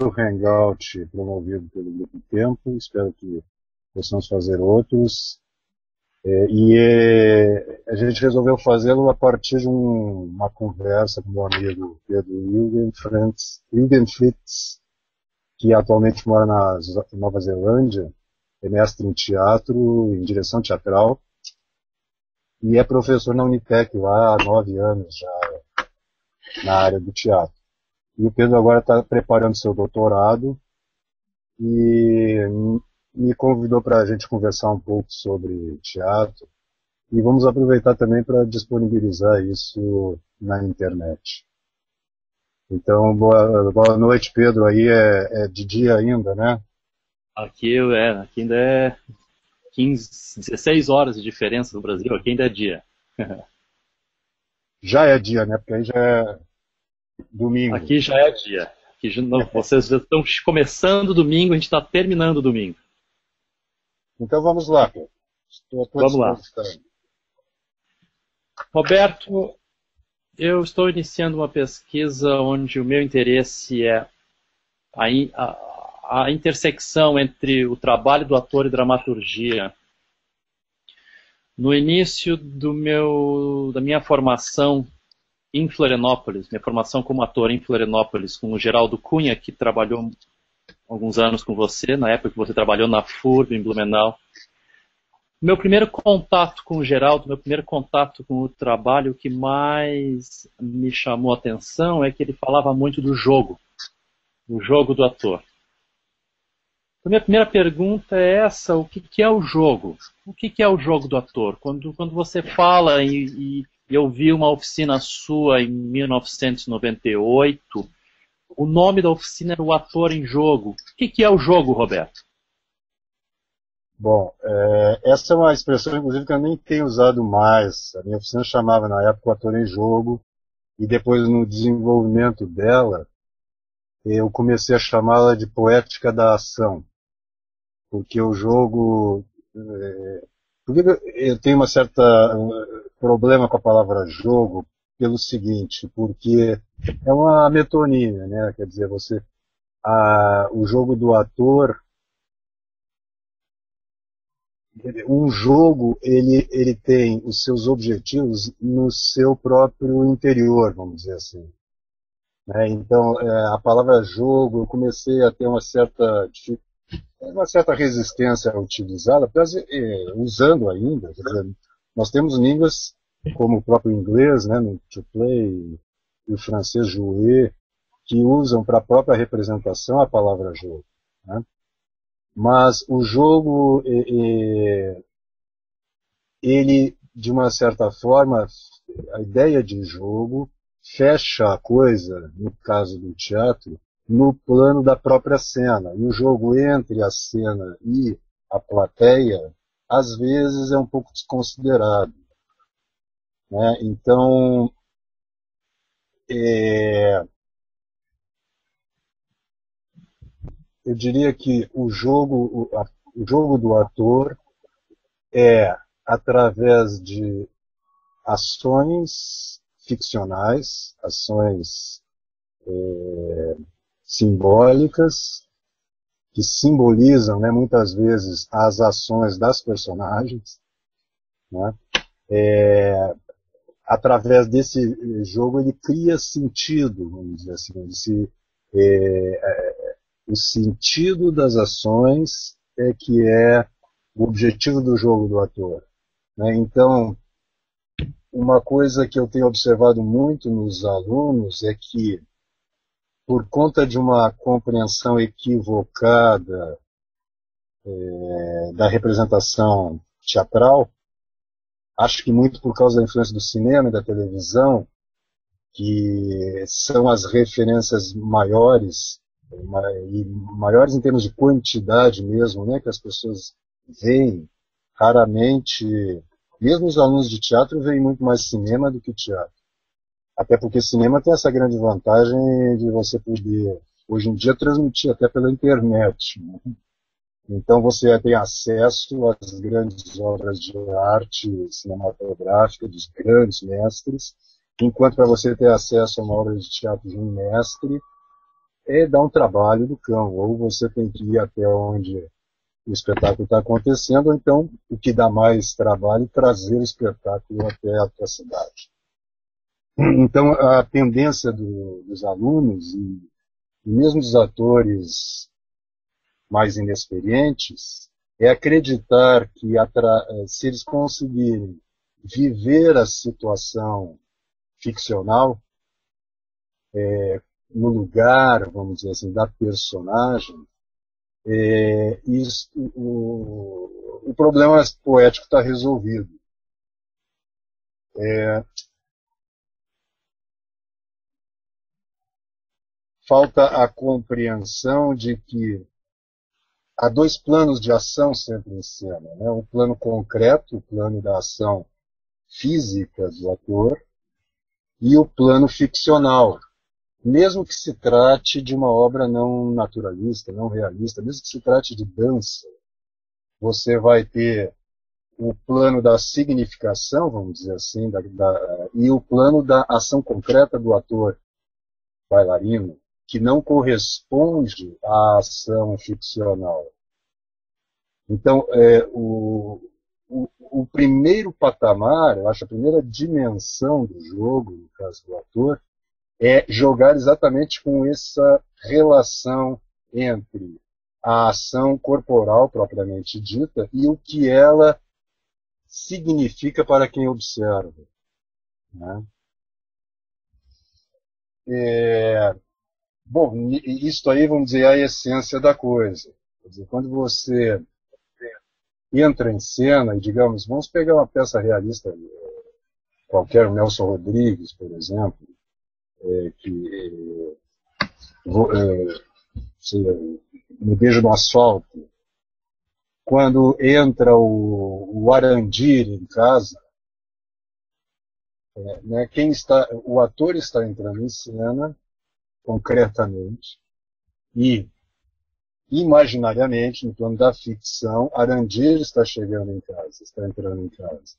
Hangout promovido pelo Grupo Tempo, espero que possamos fazer outros. A gente resolveu fazê-lo a partir de uma conversa com o meu amigo Pedro Hilgenfritz, que atualmente mora na Nova Zelândia, é mestre em teatro, em direção teatral, e é professor na Unitec lá há 9 anos já na área do teatro. E o Pedro agora está preparando seu doutorado e me convidou para a gente conversar um pouco sobre teatro. E vamos aproveitar também para disponibilizar isso na internet. Então, boa noite, Pedro. Aí é de dia ainda, né? Aqui ainda é 15, 16 horas de diferença do Brasil, aqui ainda é dia. Já é dia, né? Porque aí já é domingo. Aqui já é dia. Vocês já estão começando domingo, a gente está terminando domingo. Então vamos lá, Pedro. Estou à tua Vamos lá. disposição. Roberto, eu estou iniciando uma pesquisa onde o meu interesse é a intersecção entre o trabalho do ator e dramaturgia. No início da minha formação em Florianópolis, minha formação como ator em Florianópolis, com o Geraldo Cunha, que trabalhou alguns anos com você, na época que você trabalhou na FURB, em Blumenau. Meu primeiro contato com o Geraldo, meu primeiro contato com o trabalho, o que mais me chamou a atenção é que ele falava muito do jogo do ator. Então, minha primeira pergunta é essa: o que é o jogo? O que é o jogo do ator? Quando você fala, e eu vi uma oficina sua em 1998, o nome da oficina era O Ator em Jogo. O que é o jogo, Roberto? Bom, essa é uma expressão, inclusive, que eu nem tenho usado mais. A minha oficina chamava, na época, o ator em jogo, e depois, no desenvolvimento dela, eu comecei a chamá-la de poética da ação. Porque o jogo... Por que eu tenho uma certa problema com a palavra jogo? Pelo seguinte, porque é uma metonímia, né? Quer dizer, o jogo do ator... Um jogo, ele tem os seus objetivos no seu próprio interior, vamos dizer assim. Né? Então, a palavra jogo, eu comecei a ter uma certa resistência a utilizá-la, usando ainda. Quer dizer, nós temos línguas como o próprio inglês, né, no to play, e o francês jouer, que usam para a própria representação a palavra jogo. Né? Mas o jogo, ele, de uma certa forma, a ideia de jogo fecha a coisa, no caso do teatro, no plano da própria cena. E o jogo entre a cena e a plateia, às vezes, é um pouco desconsiderado. Né? Então, eu diria que o jogo do ator é através de ações ficcionais, ações simbólicas, que simbolizam, né, muitas vezes as ações das personagens, né? Através desse jogo ele cria sentido, vamos dizer assim, o sentido das ações é que é o objetivo do jogo do ator. Né? Então, uma coisa que eu tenho observado muito nos alunos é que, por conta de uma compreensão equivocada da representação teatral, acho que muito por causa da influência do cinema e da televisão, que são as referências maiores, e maiores em termos de quantidade mesmo, né, que as pessoas veem. Raramente, mesmo os alunos de teatro veem muito mais cinema do que teatro. Até porque cinema tem essa grande vantagem de você poder, hoje em dia, transmitir até pela internet. Né? Então você tem acesso às grandes obras de arte cinematográfica dos grandes mestres, enquanto para você ter acesso a uma obra de teatro de um mestre, dar um trabalho do cão. Ou você tem que ir até onde o espetáculo está acontecendo, ou então, o que dá mais trabalho, trazer o espetáculo até a tua cidade. Então, a tendência dos alunos e mesmo dos atores mais inexperientes é acreditar que se eles conseguirem viver a situação ficcional no lugar, vamos dizer assim, da personagem, o problema poético está resolvido. Falta a compreensão de que há dois planos de ação sempre em cena, né? O plano concreto, o plano da ação física do ator, e o plano ficcional. Mesmo que se trate de uma obra não naturalista, não realista, mesmo que se trate de dança, você vai ter o plano da significação, vamos dizer assim, e o plano da ação concreta do ator bailarino, que não corresponde à ação ficcional. Então, o primeiro patamar, eu acho, a primeira dimensão do jogo, no caso do ator, é jogar exatamente com essa relação entre a ação corporal propriamente dita e o que ela significa para quem observa, né? Bom, isso aí, vamos dizer, é a essência da coisa. Quer dizer, quando você entra em cena e, digamos, vamos pegar uma peça realista, qualquer, o Nelson Rodrigues, por exemplo, que no Beijo no Asfalto, quando entra o Arandir em casa, né, o ator está entrando em cena, concretamente, e imaginariamente, no plano da ficção, Arandir está chegando em casa, está entrando em casa.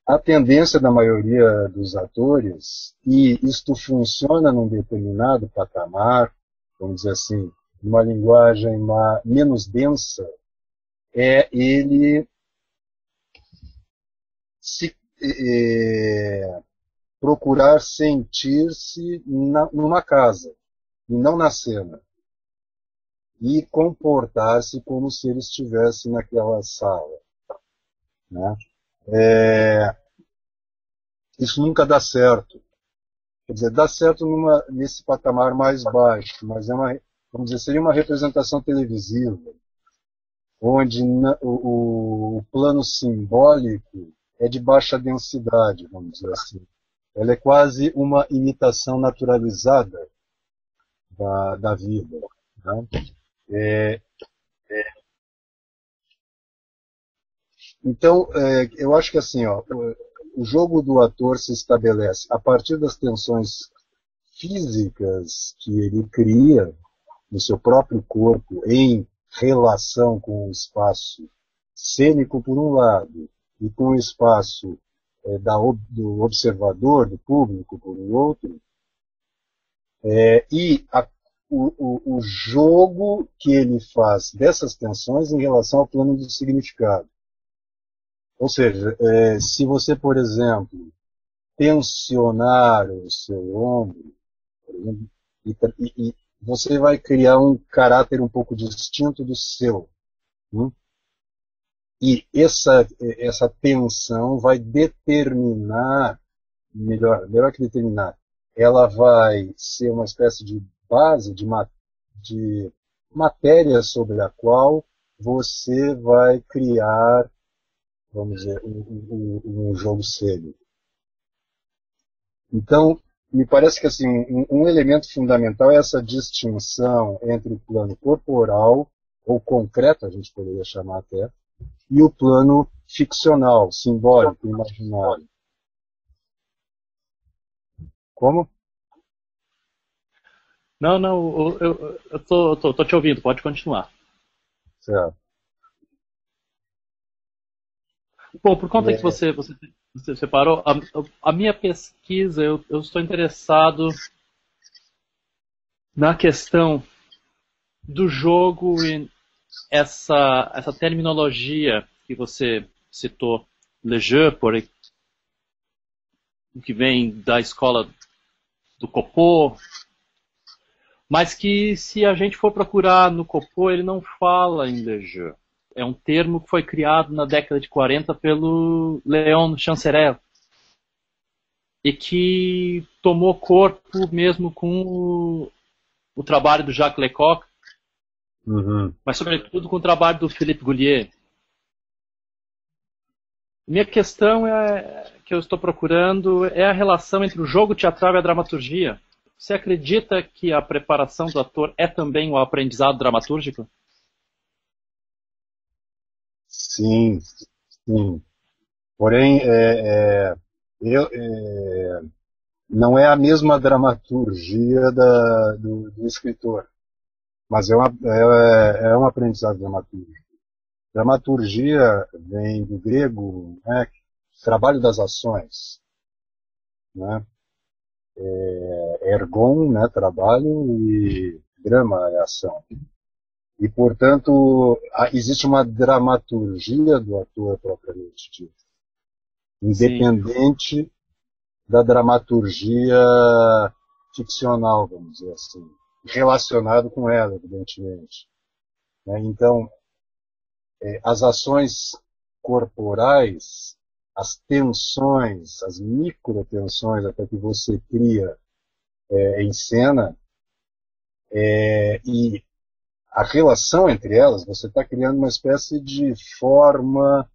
A tendência da maioria dos atores, e isto funciona num determinado patamar, vamos dizer assim, numa linguagem menos densa, é ele procurar sentir-se numa casa, e não na cena. E comportar-se como se ele estivesse naquela sala, né? Isso nunca dá certo. Quer dizer, dá certo nesse patamar mais baixo, mas vamos dizer, seria uma representação televisiva, onde o plano simbólico é de baixa densidade, vamos dizer assim. Ela é quase uma imitação naturalizada da vida, né? Então, eu acho que assim, o jogo do ator se estabelece a partir das tensões físicas que ele cria no seu próprio corpo em relação com o espaço cênico por um lado e com o espaço do observador, do público por um outro, e o jogo que ele faz dessas tensões em relação ao plano do significado. Ou seja, se você, por exemplo, tensionar o seu ombro, por exemplo, e você vai criar um caráter um pouco distinto do seu. E essa tensão vai determinar, melhor que determinar, ela vai ser uma espécie de base, de matéria sobre a qual você vai criar, vamos dizer, um jogo cênico. Então, me parece que assim, um elemento fundamental é essa distinção entre o plano corporal, ou concreto, a gente poderia chamar até, e o plano ficcional, simbólico, imaginário. Como? Não, eu tô te ouvindo, pode continuar. Certo. Bom, por conta que você separou, a minha pesquisa, eu estou interessado na questão do jogo e essa terminologia que você citou, le jeu, que vem da escola do Copo, mas que se a gente for procurar no Copo, ele não fala em le jeu. É um termo que foi criado na década de 40 pelo Léon Chancerelle e que tomou corpo mesmo com o trabalho do Jacques Lecoq, mas sobretudo com o trabalho do Philippe Goulier. Minha questão que eu estou procurando é a relação entre o jogo teatral e a dramaturgia. Você acredita que a preparação do ator é também o aprendizado dramatúrgico? Sim, sim. Porém, não é a mesma dramaturgia do escritor, mas é um aprendizado dramatúrgico. Dramaturgia vem do grego, né, trabalho das ações, né? Ergon, né, trabalho, e drama é ação. E, portanto, existe uma dramaturgia do ator propriamente dito, independente Sim. da dramaturgia ficcional, vamos dizer assim, relacionado com ela, evidentemente. Então, as ações corporais, as tensões, as microtensões até que você cria em cena, e a relação entre elas, você está criando uma espécie de forma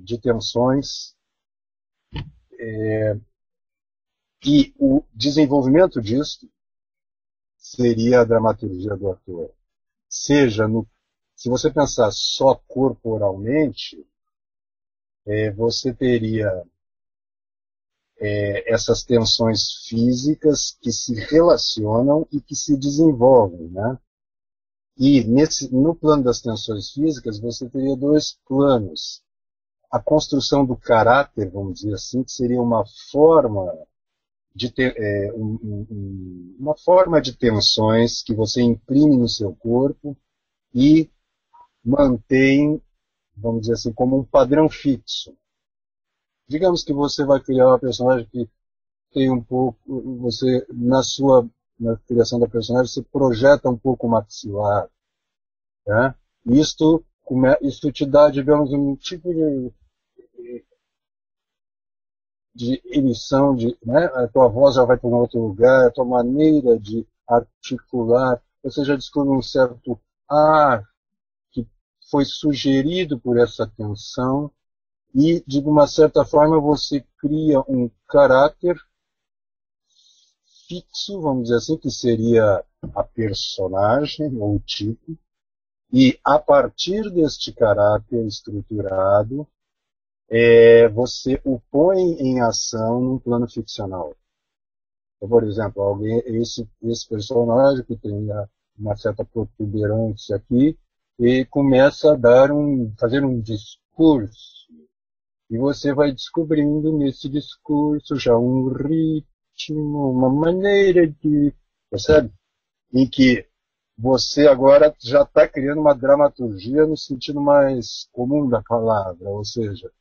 de tensões, e o desenvolvimento disso seria a dramaturgia do ator. Se você pensar só corporalmente, você teria essas tensões físicas que se relacionam e que se desenvolvem, né? E no plano das tensões físicas, você teria dois planos. A construção do caráter, vamos dizer assim, que seria uma forma de uma forma de tensões que você imprime no seu corpo e mantém, vamos dizer assim, como um padrão fixo. Digamos que você vai criar uma personagem que tem um pouco, você, na criação da personagem, você projeta um pouco o maxilar, né? Isto te dá, digamos, um tipo de emissão, né? A tua voz já vai para um outro lugar, a tua maneira de articular, você já descobre um certo ar que foi sugerido por essa tensão e, de uma certa forma, você cria um caráter fixo, vamos dizer assim, que seria a personagem ou o tipo, e a partir deste caráter estruturado, você o põe em ação num plano ficcional. Então, por exemplo, esse personagem que tem uma certa protuberância aqui, e começa a fazer um discurso, e você vai descobrindo nesse discurso já um ritmo, uma maneira de, percebe? Em que você agora já está criando uma dramaturgia no sentido mais comum da palavra, ou seja,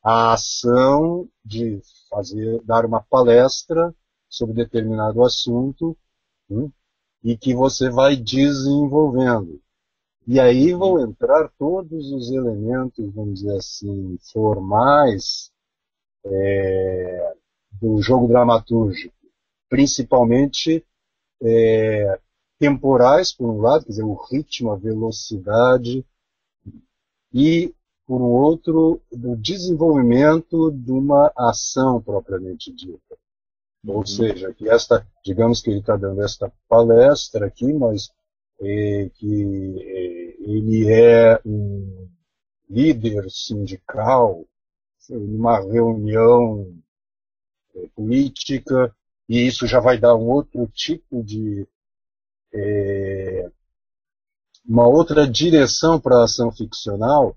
a ação de dar uma palestra sobre determinado assunto, e que você vai desenvolvendo. E aí vão entrar todos os elementos, vamos dizer assim, formais do jogo dramatúrgico, principalmente temporais, por um lado, quer dizer, o ritmo, a velocidade, e, por um outro, do desenvolvimento de uma ação propriamente dita. Ou seja, que digamos que ele está dando esta palestra aqui, mas que ele é um líder sindical numa reunião política, e isso já vai dar um outro tipo de uma outra direção para a ação ficcional,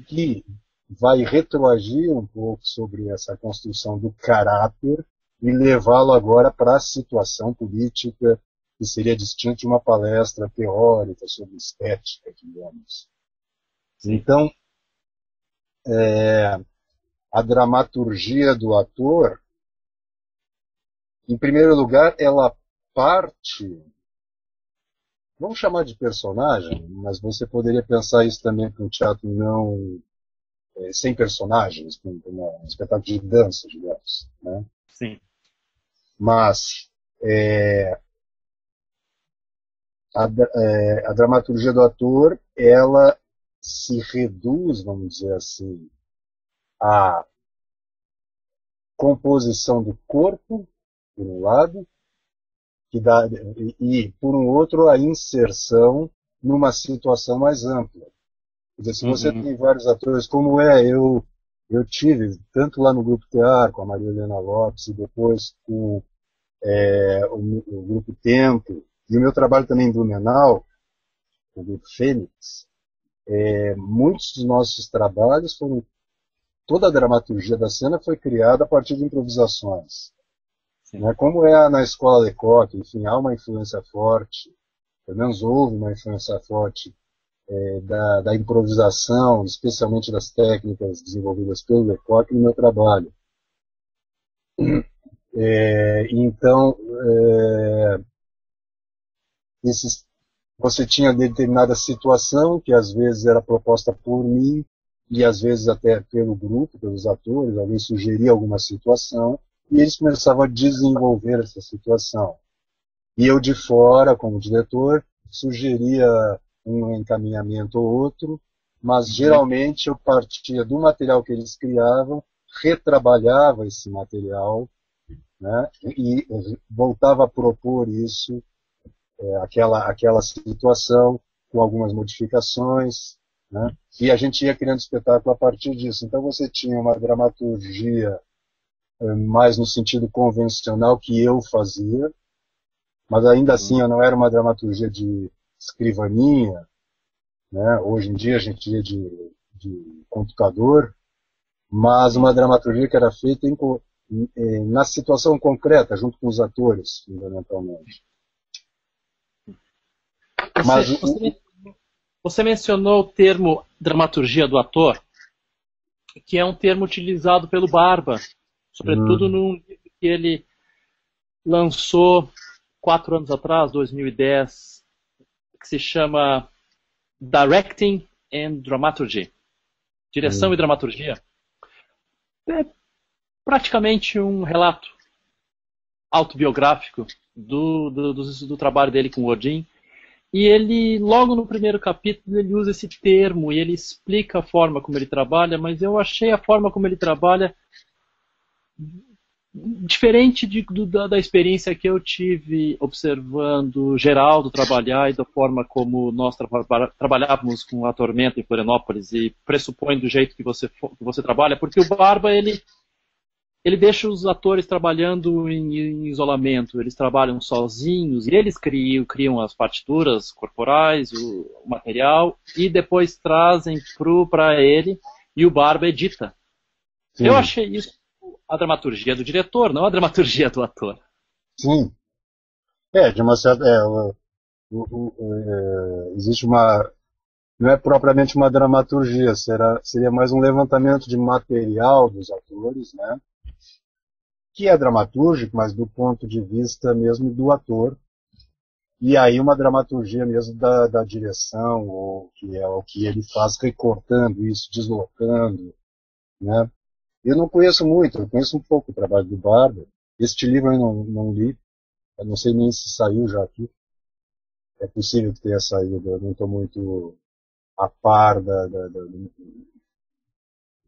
que vai retroagir um pouco sobre essa construção do caráter, e levá-lo agora para a situação política, que seria distinto de uma palestra teórica sobre estética, digamos. Sim. Então, a dramaturgia do ator, em primeiro lugar, ela parte, vamos chamar de personagem, mas você poderia pensar isso também para um teatro não sem personagens, um espetáculo de dança, digamos, né? Sim. Mas a dramaturgia do ator, ela se reduz, vamos dizer assim, à composição do corpo, por um lado, e por um outro, a inserção numa situação mais ampla. Quer dizer, se você Uhum. tem vários atores, como eu tive, tanto lá no Grupo Tear, com a Maria Helena Lopes, e depois com o Grupo Tempo, e o meu trabalho também em Blumenau, o Grupo Fênix, muitos dos nossos trabalhos foram, toda a dramaturgia da cena foi criada a partir de improvisações. Sim. Né? Como é na escola Lecoq, enfim, há uma influência forte, pelo menos houve uma influência forte da improvisação, especialmente das técnicas desenvolvidas pelo Lecoq no meu trabalho. Então, você tinha determinada situação que às vezes era proposta por mim e às vezes até pelo grupo, pelos atores, alguém sugeria alguma situação e eles começavam a desenvolver essa situação. E eu de fora, como diretor, sugeria um encaminhamento ou outro, mas geralmente eu partia do material que eles criavam, retrabalhava esse material, né, e voltava a propor isso, aquela situação, com algumas modificações, né, e a gente ia criando espetáculo a partir disso. Então você tinha uma dramaturgia mais no sentido convencional que eu fazia, mas ainda assim eu não era uma dramaturgia de escrivaninha, né? Hoje em dia a gente ia de computador, mas uma dramaturgia que era feita na situação concreta, junto com os atores, fundamentalmente. Mas Você mencionou o termo dramaturgia do ator, que é um termo utilizado pelo Barba, sobretudo num livro que ele lançou 4 anos atrás, 2010, que se chama Directing and Dramaturgy, Direção e Dramaturgia. É praticamente um relato autobiográfico do trabalho dele com o Odin. E ele, logo no primeiro capítulo, ele usa esse termo e ele explica a forma como ele trabalha, mas eu achei a forma como ele trabalha diferente da experiência que eu tive observando Geraldo trabalhar e da forma como nós trabalhávamos com a Tormenta em Florianópolis, e pressupõe do jeito que você trabalha, porque o Barba, ele deixa os atores trabalhando em isolamento, eles trabalham sozinhos, e eles criam as partituras corporais, o material, e depois trazem para ele, e o Barba edita. Sim. Eu achei isso a dramaturgia do diretor, não a dramaturgia do ator. Sim. De uma certa... existe uma... Não é propriamente uma dramaturgia, seria mais um levantamento de material dos atores, né? Que é dramatúrgico, mas do ponto de vista mesmo do ator. E aí uma dramaturgia mesmo da direção, ou que é o que ele faz recortando isso, deslocando, né? Eu não conheço muito, eu conheço um pouco o trabalho do Barba. Este livro eu não li, eu não sei nem se saiu já aqui. É possível que tenha saído, eu não estou muito a par do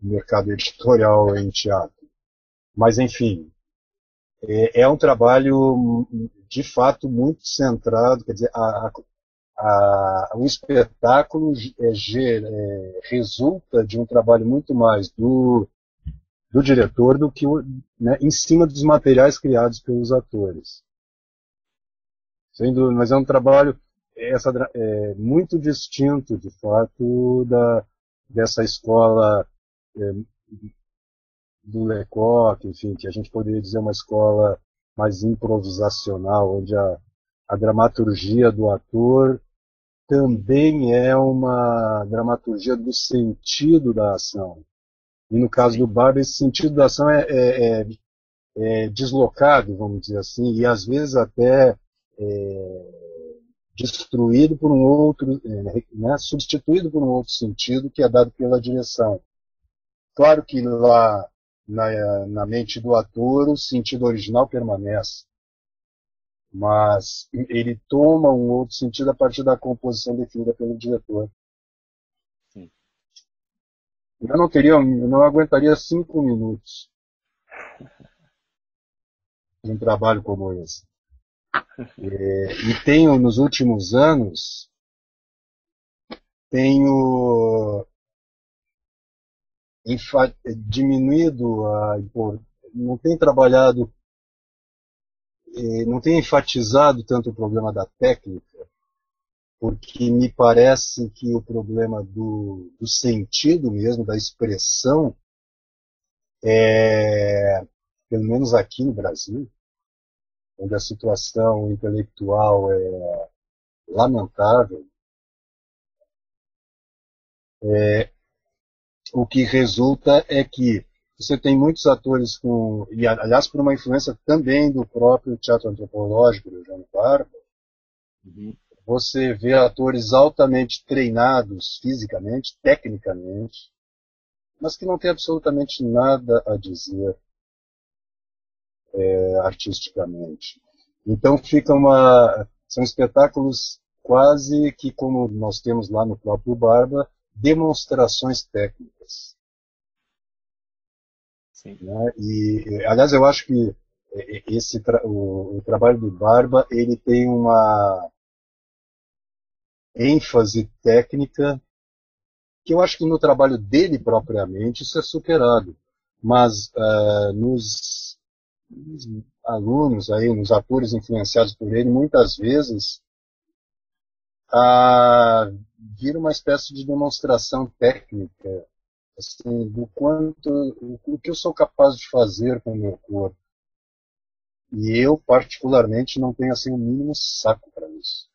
mercado editorial em teatro. Mas, enfim, é um trabalho, de fato, muito centrado, quer dizer, o espetáculo resulta de um trabalho muito mais do diretor do que né, em cima dos materiais criados pelos atores. Sem dúvida, mas é um trabalho muito distinto, de fato, dessa escola do Lecoq, enfim, que a gente poderia dizer uma escola mais improvisacional, onde a dramaturgia do ator também é uma dramaturgia do sentido da ação. E no caso Sim. do Barba, esse sentido da ação é deslocado, vamos dizer assim, e às vezes até destruído por um outro, né, substituído por um outro sentido que é dado pela direção. Claro que lá na mente do ator o sentido original permanece, mas ele toma um outro sentido a partir da composição definida pelo diretor. Sim. Eu não aguentaria 5 minutos de um trabalho como esse. E tenho, nos últimos anos, tenho diminuído não tenho trabalhado, não tenho enfatizado tanto o problema da técnica, porque me parece que o problema do sentido mesmo, da expressão, pelo menos aqui no Brasil, onde a situação intelectual é lamentável, o que resulta é que você tem muitos atores e aliás por uma influência também do próprio teatro antropológico do João Barba, Uhum. você vê atores altamente treinados fisicamente, tecnicamente, mas que não têm absolutamente nada a dizer artisticamente. Então são espetáculos quase que, como nós temos lá no próprio Barba, demonstrações técnicas. Sim. Né? Aliás, eu acho que o trabalho do Barba ele tem uma ênfase técnica que eu acho que no trabalho dele propriamente isso é superado, mas nos alunos aí, nos atores influenciados por ele, muitas vezes vira uma espécie de demonstração técnica, assim, do quanto o que eu sou capaz de fazer com o meu corpo. E eu particularmente não tenho assim o mínimo saco para isso.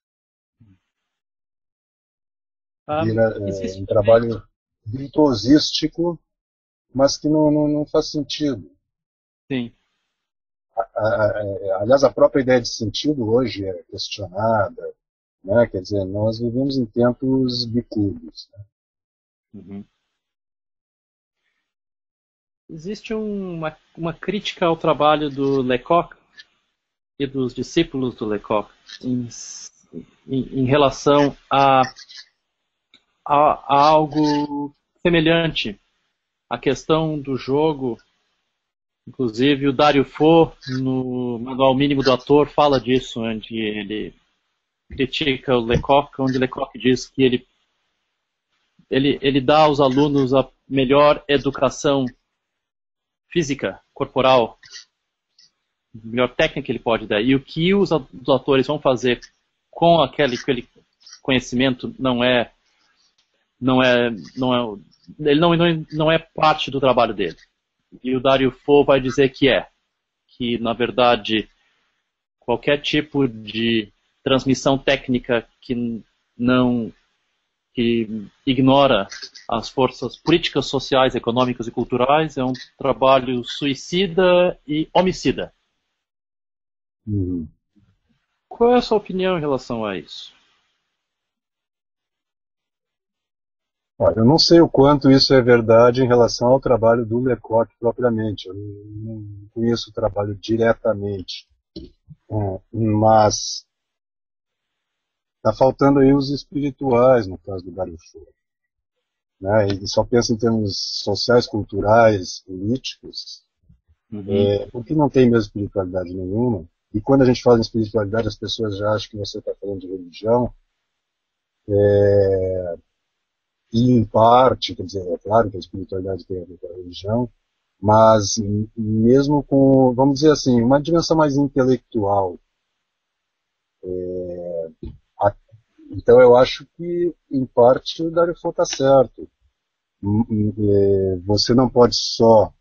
Vira Existe um também. trabalho virtuosístico, mas que não faz sentido. Sim. Aliás, a própria ideia de sentido hoje é questionada, né? Quer dizer, nós vivemos em tempos bicudos. Né? Uhum. Existe uma crítica ao trabalho do Lecoq e dos discípulos do Lecoq em relação a algo semelhante. A questão do jogo, inclusive o Dario Fo, no Manual Mínimo do Ator, fala disso, onde ele critica o Lecoq, onde Lecoq diz que ele dá aos alunos a melhor educação física, corporal, a melhor técnica que ele pode dar. E o que os atores vão fazer com aquele conhecimento ele não é parte do trabalho dele. E o Dario Fo vai dizer que na verdade qualquer tipo de transmissão técnica que ignora as forças políticas, sociais, econômicas e culturais é um trabalho suicida e homicida. Uhum. Qual é a sua opinião em relação a isso? Olha, eu não sei o quanto isso é verdade em relação ao trabalho do Lecoq propriamente. Eu não conheço o trabalho diretamente. Mas está faltando aí os espirituais, no caso do Dario Fo. Né? Ele só pensa em termos sociais, culturais, políticos, Uhum. porque não tem mesmo espiritualidade nenhuma. E quando a gente fala em espiritualidade, as pessoas já acham que você está falando de religião. E em parte, quer dizer, é claro que a espiritualidade tem a ver com a religião, mas mesmo com, vamos dizer assim, uma dimensão mais intelectual. Então eu acho que, em parte, o Dario Fo está certo. Você não pode só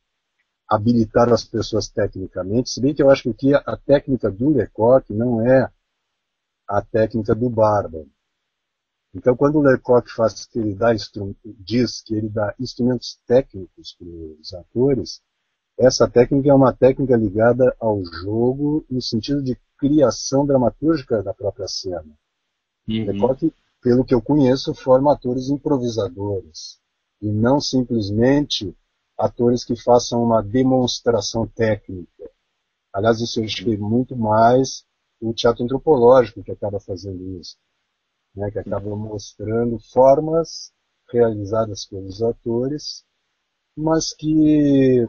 habilitar as pessoas tecnicamente, se bem que eu acho que a técnica do Lecoq não é a técnica do Barba. Então, quando o Lecoq faz que ele diz que ele dá instrumentos técnicos para os atores, essa técnica é uma técnica ligada ao jogo no sentido de criação dramatúrgica da própria cena. Lecoq, pelo que eu conheço, forma atores improvisadores e não simplesmente atores que façam uma demonstração técnica. Aliás, isso eu achei muito mais o teatro antropológico que acaba fazendo isso, né, que acaba mostrando formas realizadas pelos atores, mas que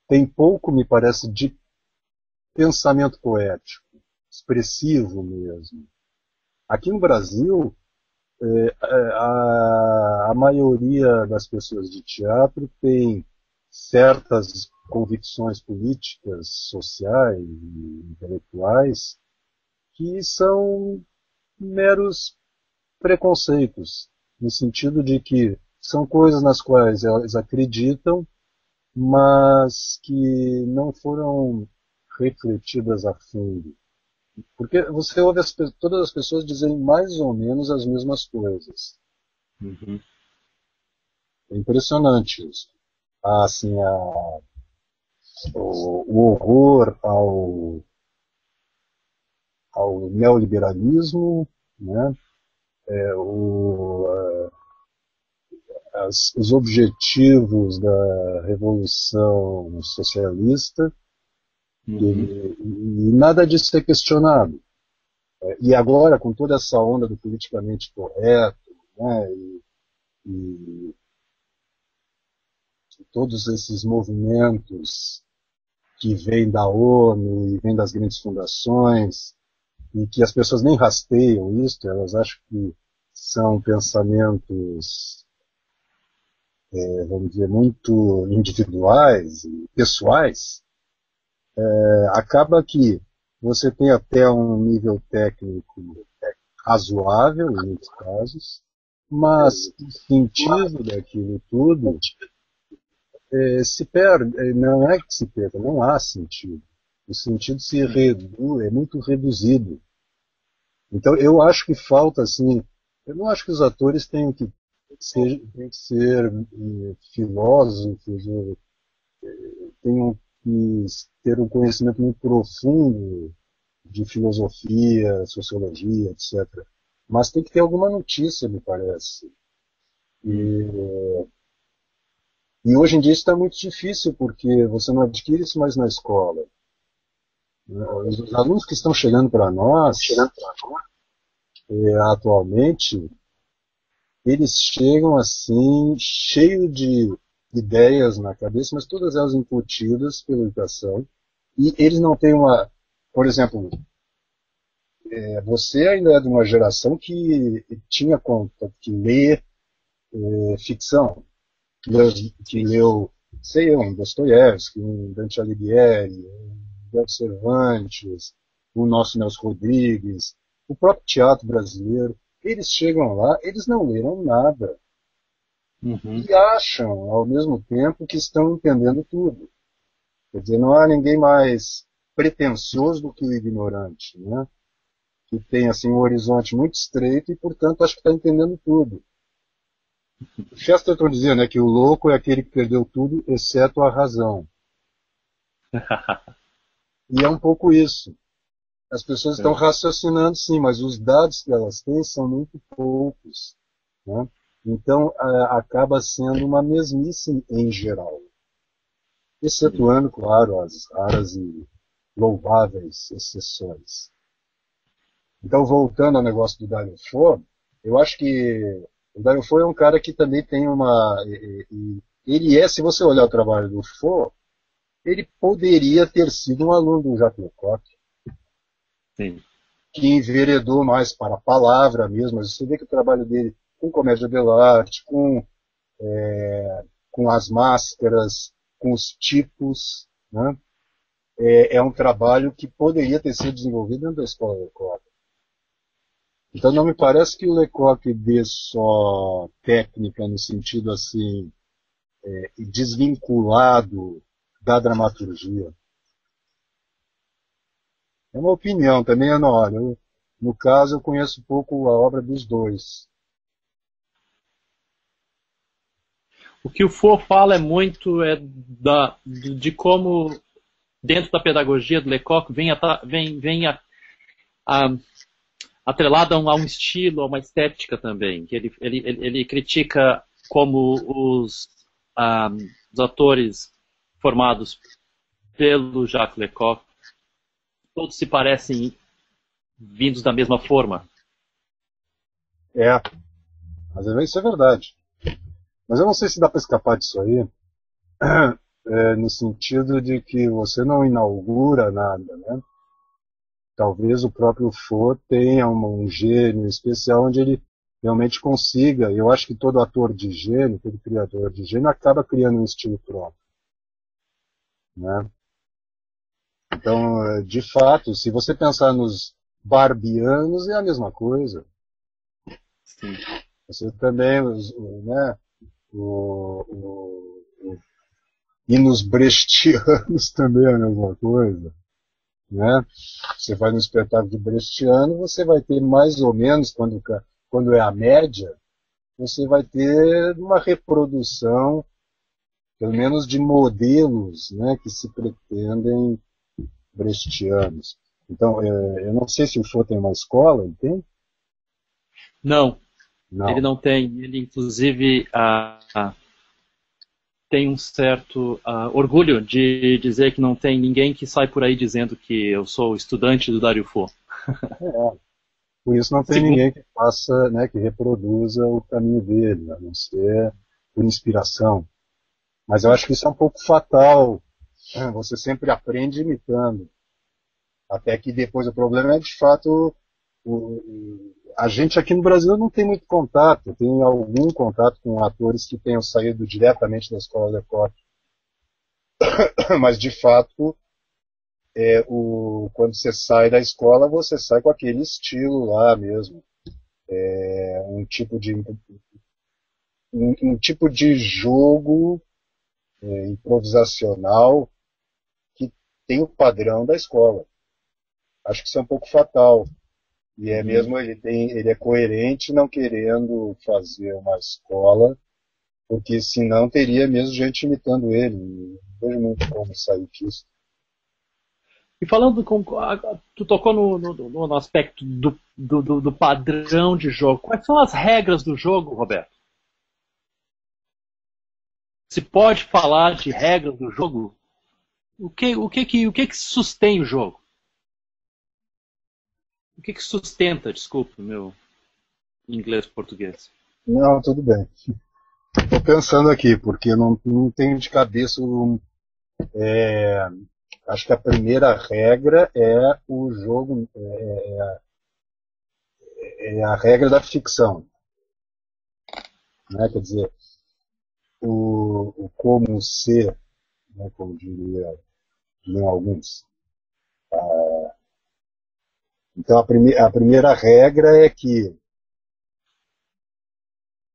tem pouco, me parece, de pensamento poético, expressivo mesmo. Aqui no Brasil, a maioria das pessoas de teatro tem certas convicções políticas, sociais e intelectuais que são meros preconceitos, no sentido de que são coisas nas quais elas acreditam, mas que não foram refletidas a fundo. Porque você ouve todas as pessoas dizerem mais ou menos as mesmas coisas. É impressionante isso. Assim, o horror ao neoliberalismo, né? Os objetivos da Revolução Socialista, e nada disso é questionado. E agora, com toda essa onda do politicamente correto, né, e todos esses movimentos que vêm da ONU e vêm das grandes fundações, e que as pessoas nem rasteiam isso, elas acham que são pensamentos, vamos dizer, muito individuais e pessoais, acaba que você tem até um nível técnico razoável, em muitos casos, mas o sentido daquilo tudo se perde, não é que se perda, não há sentido. O sentido é muito reduzido. Então eu acho que falta, assim, eu não acho que os atores tenham que ser filósofos, ou tenham que ter um conhecimento muito profundo de filosofia, sociologia, etc. Mas tem que ter alguma notícia, me parece. E hoje em dia isso está muito difícil, porque você não adquire isso mais na escola. Os alunos que estão chegando para nós, atualmente, eles chegam assim, cheio de ideias na cabeça, mas todas elas incutidas pela educação. E eles não têm uma... Por exemplo, você ainda é de uma geração que tinha conta, que lê ficção, que leu, sei eu, um Dostoiévski, um Dante Alighieri, um Miguel Cervantes, o nosso Nelson Rodrigues, o próprio teatro brasileiro. Eles chegam lá, eles não leram nada. E acham, ao mesmo tempo, que estão entendendo tudo. Quer dizer, não há ninguém mais pretensioso do que o ignorante, né? Que tem assim, um horizonte muito estreito e, portanto, acho que está entendendo tudo. Chesterton dizia, né, que o louco é aquele que perdeu tudo, exceto a razão. E é um pouco isso. As pessoas estão raciocinando, sim, mas os dados que elas têm são muito poucos, né? Então, acaba sendo uma mesmice em geral. Excetuando, claro, as raras e louváveis exceções. Então, voltando ao negócio do Dario Fo, eu acho que o Dario Fo é um cara que também tem uma... Ele se você olhar o trabalho do Fo, ele poderia ter sido um aluno do Jacques Lecoq. Sim. Que enveredou mais para a palavra mesmo. Mas você vê que o trabalho dele com comédia dell'arte, com as máscaras, com os tipos, né? É um trabalho que poderia ter sido desenvolvido dentro da escola Lecoq. Então não me parece que o Lecoq dê só técnica no sentido assim desvinculado da dramaturgia. É uma opinião também, eu não olho. No caso, eu conheço pouco a obra dos dois. O que o Foucault fala é muito de como, dentro da pedagogia do Lecoq, atrelada a um estilo, a uma estética também. Que ele critica como os atores formados pelo Jacques Lecoq todos se parecem vindos da mesma forma. Mas isso é verdade. Mas eu não sei se dá para escapar disso aí, no sentido de que você não inaugura nada, né? Talvez o próprio Foucault tenha um gênio especial onde ele realmente consiga. Eu acho que todo ator de gênio, todo criador de gênio, acaba criando um estilo próprio, né? Então, de fato, se você pensar nos barbianos, é a mesma coisa. Sim. Você também, né? E nos brechtianos também é a mesma coisa, né? Você vai no espetáculo de brechtiano, você vai ter mais ou menos, quando é a média, você vai ter uma reprodução, pelo menos de modelos, né, que se pretendem brechtianos. Então, eu não sei se o Foucault tem uma escola, ele tem? Não, ele Não. não tem. Ele, inclusive, tem um certo orgulho de dizer que não tem ninguém que sai por aí dizendo que eu sou estudante do Dario Fo. Por isso não tem Segundo, ninguém que faça, né, que reproduza o caminho dele, a não ser por inspiração. Mas eu acho que isso é um pouco fatal. Você sempre aprende imitando. Até que depois o problema é, de fato, a gente aqui no Brasil não tem muito contato. Tem algum contato com atores que tenham saído diretamente da escola Lecoq. Mas, de fato, quando você sai da escola, você sai com aquele estilo lá mesmo. Um tipo de jogo improvisacional que tem o padrão da escola. Acho que isso é um pouco fatal. E é mesmo, ele é coerente não querendo fazer uma escola, porque senão teria mesmo gente imitando ele. Não vejo muito como sair disso. e falando tu tocou no aspecto do padrão de jogo. Quais são as regras do jogo, Roberto? Se pode falar de regras do jogo? O que sustém o jogo? O que sustenta, desculpe, meu inglês-português? Não, tudo bem. Estou pensando aqui, porque eu não tenho de cabeça. Acho que a primeira regra é o jogo, é a regra da ficção. Né? Quer dizer, o como ser, né? Como diriam alguns. Então, a primeira regra é que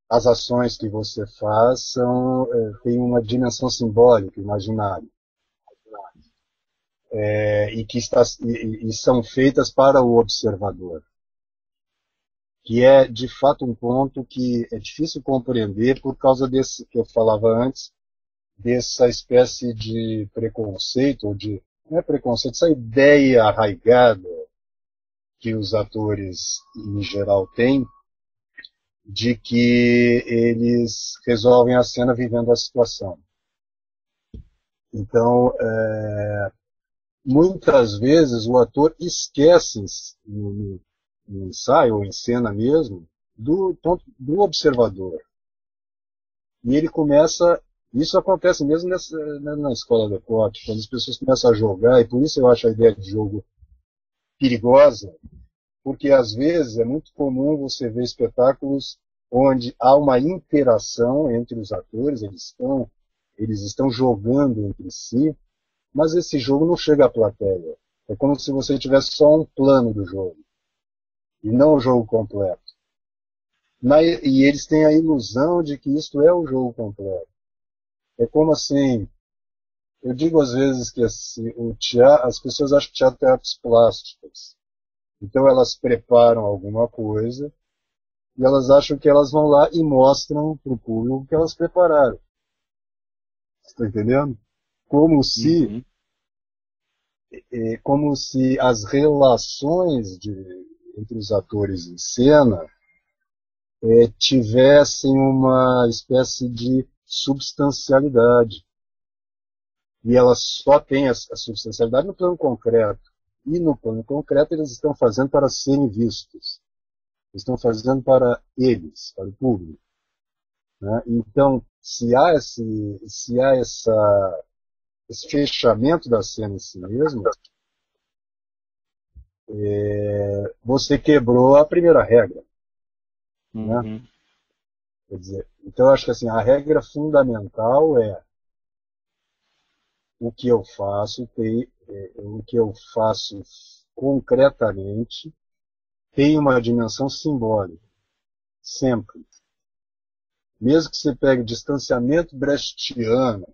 as ações que você faz têm uma dimensão simbólica, imaginária, e são feitas para o observador, que é, de fato, um ponto que é difícil compreender por causa desse que eu falava antes, dessa espécie de preconceito, não é preconceito, essa ideia arraigada que os atores, em geral, têm, de que eles resolvem a cena vivendo a situação. Então, muitas vezes o ator esquece no ensaio ou em cena mesmo do observador. E ele começa. Isso acontece mesmo na escola de corte, quando as pessoas começam a jogar, e por isso eu acho a ideia de jogo perigosa, porque às vezes é muito comum você ver espetáculos onde há uma interação entre os atores, eles estão jogando entre si, mas esse jogo não chega à plateia. É como se você tivesse só um plano do jogo, e não o jogo completo. E eles têm a ilusão de que isto é o jogo completo. É como assim, eu digo às vezes que assim, o teatro, as pessoas acham que teatro é artes plásticas. Então elas preparam alguma coisa e elas acham que elas vão lá e mostram para o público o que elas prepararam. Está entendendo? Como se, Uhum. como se as relações entre os atores em cena tivessem uma espécie de substancialidade. E elas só têm a substancialidade no plano concreto. E no plano concreto eles estão fazendo para serem vistos. Estão fazendo para eles, para o público. Né? Então, se há esse fechamento da cena em si mesmo, você quebrou a primeira regra. Né? Uhum. Quer dizer, então eu acho que assim, a regra fundamental é o que eu faço, o que eu faço concretamente tem uma dimensão simbólica, sempre. Mesmo que você pegue distanciamento brechtiano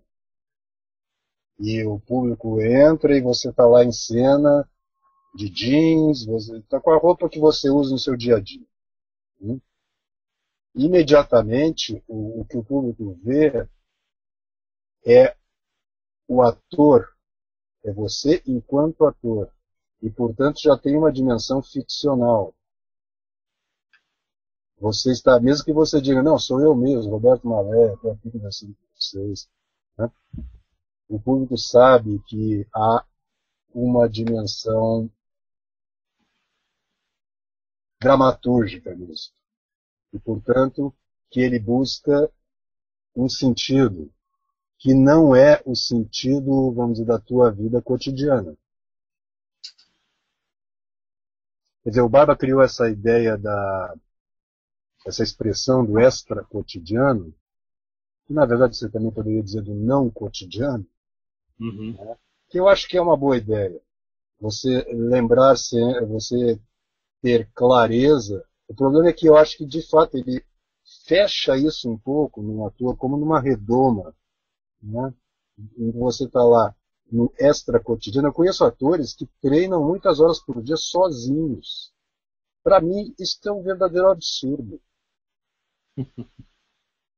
e o público entra e você está lá em cena de jeans, você está com a roupa que você usa no seu dia a dia. Né? Imediatamente, o que o público vê é o ator, é você enquanto ator. E, portanto, já tem uma dimensão ficcional. Você está, mesmo que você diga, não, sou eu mesmo, Roberto Malé, estou aqui conversando com vocês. Né? O público sabe que há uma dimensão dramatúrgica nisso. E, portanto, que ele busca um sentido que não é o sentido, vamos dizer, da tua vida cotidiana. Quer dizer, o Barba criou essa ideia essa expressão do extra cotidiano, que na verdade você também poderia dizer do não cotidiano, Uhum. que eu acho que é uma boa ideia. Você lembrar-se, você ter clareza. O problema é que eu acho que, de fato, ele fecha isso um pouco num ator como numa redoma, né? E você está lá no extra cotidiano. Eu conheço atores que treinam muitas horas por dia sozinhos. Para mim, isso é um verdadeiro absurdo.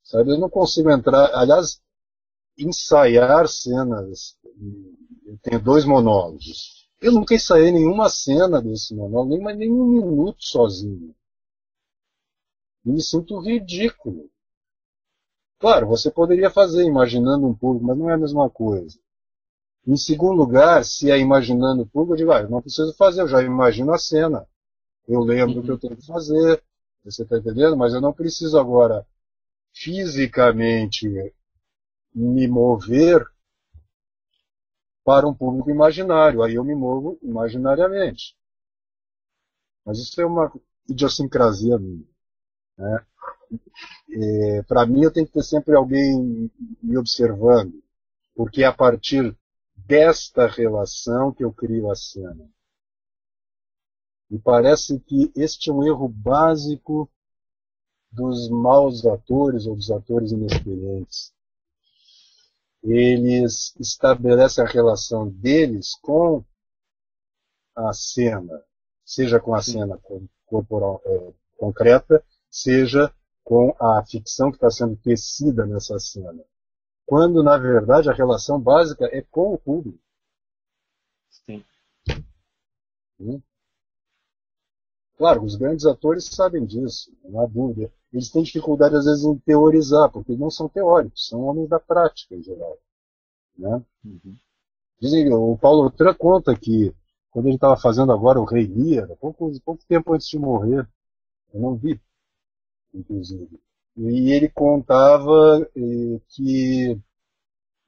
Sabe? Eu não consigo entrar. Aliás, ensaiar cenas. Eu tenho dois monólogos. Eu nunca ensaiei nenhuma cena desse monólogo, nem um minuto sozinho. E me sinto ridículo. Claro, você poderia fazer imaginando um público, mas não é a mesma coisa. Em segundo lugar, se é imaginando o público, eu digo, eu não preciso fazer, eu já imagino a cena. Eu lembro o que eu Uhum. tenho que fazer, você está entendendo? Mas eu não preciso agora fisicamente me mover para um público imaginário. Aí eu me movo imaginariamente. Mas isso é uma idiosincrasia minha. Né? Para mim, eu tenho que ter sempre alguém me observando, porque é a partir desta relação que eu crio a cena. E parece que este é um erro básico dos maus atores ou dos atores inexperientes. Eles estabelecem a relação deles com a cena, seja com a Sim. cena corporal concreta, seja com a ficção que está sendo tecida nessa cena. Quando, na verdade, a relação básica é com o público. Sim. Né? Claro, os grandes atores sabem disso, não há dúvida. Eles têm dificuldade, às vezes, em teorizar, porque não são teóricos, são homens da prática, em geral. Né? Uhum. Dizem, o Paulo Outram conta que, quando ele estava fazendo agora o Rei Lear, pouco tempo antes de morrer, eu não vi, inclusive, e ele contava que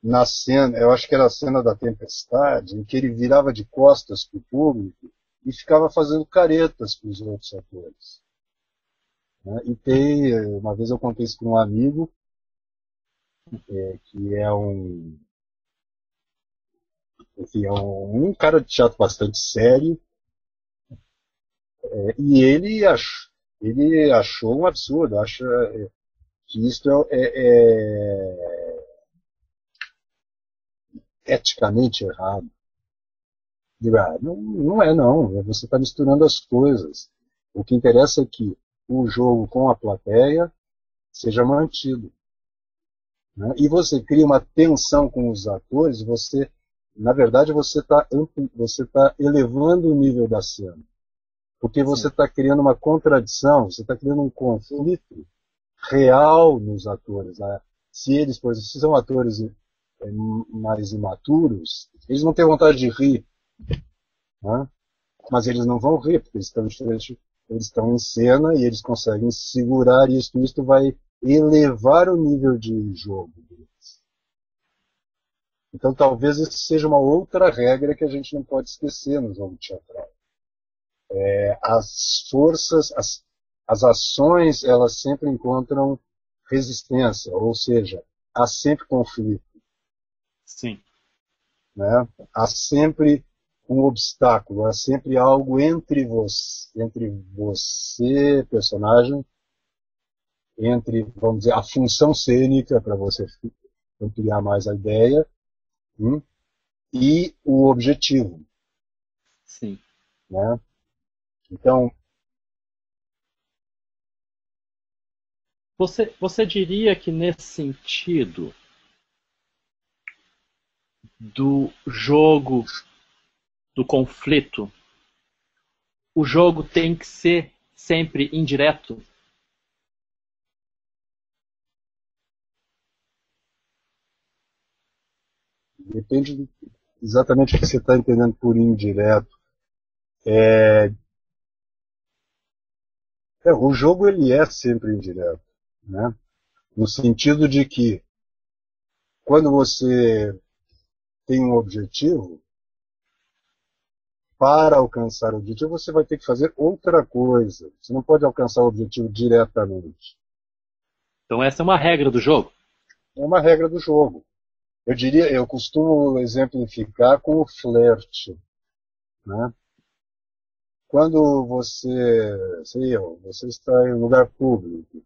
na cena, eu acho que era a cena da tempestade, em que ele virava de costas para o público e ficava fazendo caretas para os outros atores. Né? E uma vez eu contei isso para um amigo, que é enfim, um cara de teatro bastante sério, e ele achou um absurdo, acha que isso eticamente errado. Digo, não, não é não, você está misturando as coisas. O que interessa é que o jogo com a plateia seja mantido, né? E você cria uma tensão com os atores, na verdade, você tá elevando o nível da cena. Porque você Sim. está criando uma contradição, você está criando um conflito real nos atores, né? Se eles, por exemplo, se são atores mais imaturos, eles não têm vontade de rir, né? Mas eles não vão rir, porque eles estão em cena e eles conseguem segurar isso. Isso vai elevar o nível de jogo deles. Então talvez isso seja uma outra regra que a gente não pode esquecer no jogo teatral. As forças, as ações, elas sempre encontram resistência, ou seja, há sempre conflito, Sim. né? Há sempre um obstáculo, há sempre algo entre você, personagem, entre, vamos dizer, a função cênica, para você ampliar mais a ideia, e o objetivo, Sim. né? Então, Você diria que nesse sentido do jogo, do conflito, o jogo tem que ser sempre indireto? depende exatamente o que você está entendendo por indireto. O jogo ele é sempre indireto, né? No sentido de que quando você tem um objetivo, para alcançar o objetivo você vai ter que fazer outra coisa. Você não pode alcançar o objetivo diretamente. Então essa é uma regra do jogo. É uma regra do jogo. Eu costumo exemplificar com o flerte, né? Quando você está em um lugar público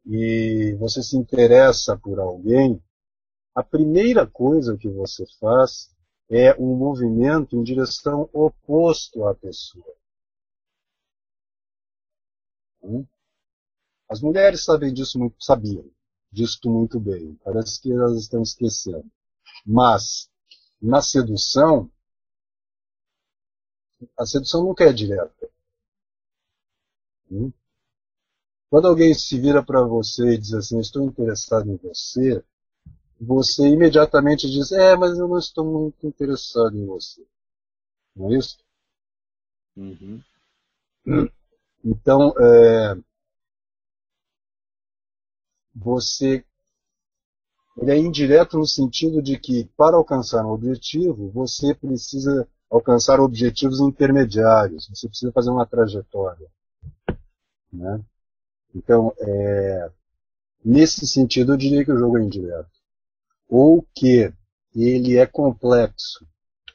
e você se interessa por alguém, a primeira coisa que você faz é um movimento em direção oposto à pessoa. As mulheres sabiam disso muito bem. Parece que elas estão esquecendo. Mas, na sedução, a sedução nunca é direta. Quando alguém se vira para você e diz assim, estou interessado em você, você imediatamente diz, mas eu não estou muito interessado em você. Não é isso? Uhum. Então, você ele é indireto no sentido de que, para alcançar um objetivo, você precisa alcançar objetivos intermediários, você precisa fazer uma trajetória, né? Então, nesse sentido, eu diria que o jogo é indireto. Ou que ele é complexo,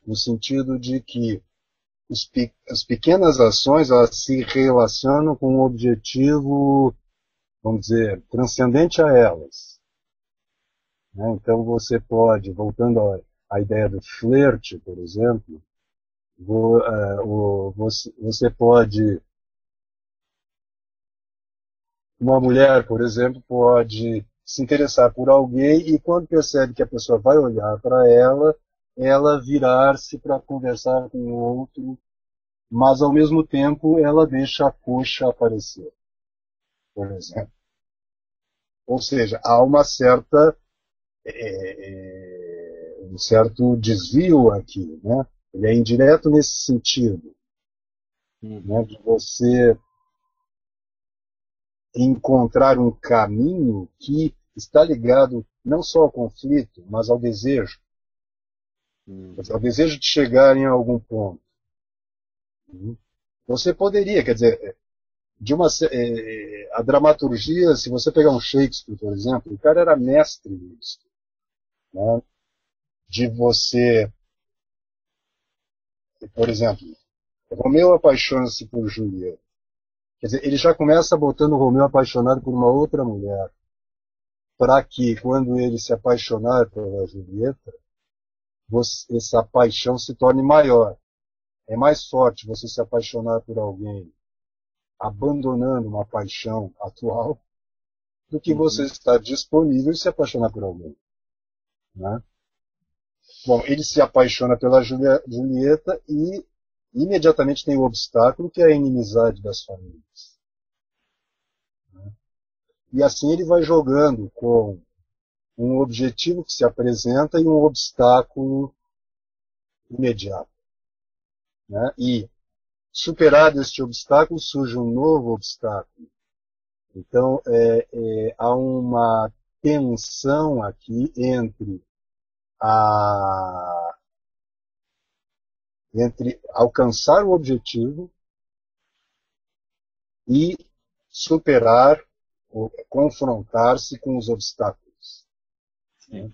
no sentido de que as pequenas ações elas se relacionam com um objetivo, vamos dizer, transcendente a elas, né? Então você pode, voltando à ideia do flerte, por exemplo, você pode, uma mulher, por exemplo, pode se interessar por alguém e quando percebe que a pessoa vai olhar para ela, ela virar-se para conversar com o outro, mas ao mesmo tempo ela deixa a coxa aparecer, por exemplo. Ou seja, há um certo desvio aqui, né? Ele é indireto nesse sentido, né? Uhum. De você encontrar um caminho que está ligado não só ao conflito, mas ao desejo. Uhum. Ao desejo de chegar em algum ponto. Você poderia, quer dizer, a dramaturgia, se você pegar um Shakespeare, por exemplo, o cara era mestre nisso, né? De você, por exemplo, Romeu apaixona-se por Julieta. Quer dizer, ele já começa botando o Romeu apaixonado por uma outra mulher, para que, quando ele se apaixonar pela Julieta, essa paixão se torne maior. É mais forte você se apaixonar por alguém abandonando uma paixão atual do que você Uhum. estar disponível e se apaixonar por alguém, né? Bom, ele se apaixona pela Julieta e imediatamente tem o obstáculo que é a inimizade das famílias. E assim ele vai jogando com um objetivo que se apresenta e um obstáculo imediato, né? E superado este obstáculo surge um novo obstáculo. Então há uma tensão aqui a, entre alcançar o objetivo e superar ou confrontar-se com os obstáculos, Sim. né?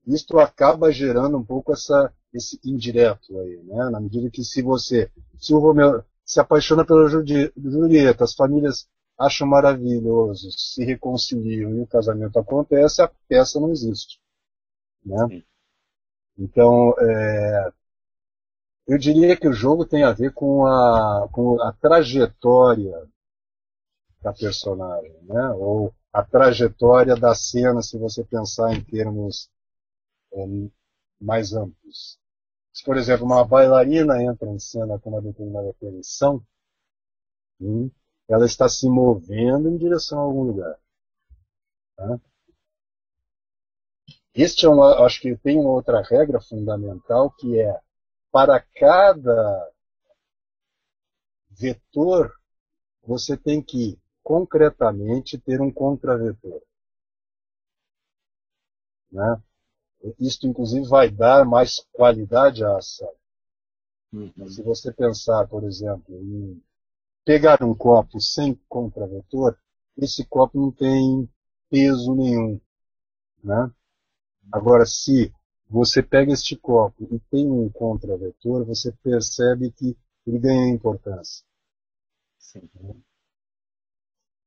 Isto acaba gerando um pouco esse indireto aí, né? Na medida que se o Romeu se apaixona pela Julieta, as famílias acham maravilhoso, se reconciliam e o casamento acontece, a peça não existe, né? Sim. Então, eu diria que o jogo tem a ver com a trajetória da personagem, né? Ou a trajetória da cena, se você pensar em termos mais amplos. Se, por exemplo, uma bailarina entra em cena com uma determinada tensão, ela está se movendo em direção a algum lugar, tá? Acho que tem uma outra regra fundamental que é para cada vetor você tem que concretamente ter um contravetor, né? Isto, inclusive, vai dar mais qualidade à ação. Uhum. Se você pensar, por exemplo, em pegar um copo sem contravetor, esse copo não tem peso nenhum, né? Agora, se você pega este copo e tem um contravetor, você percebe que ele ganha importância. Sim.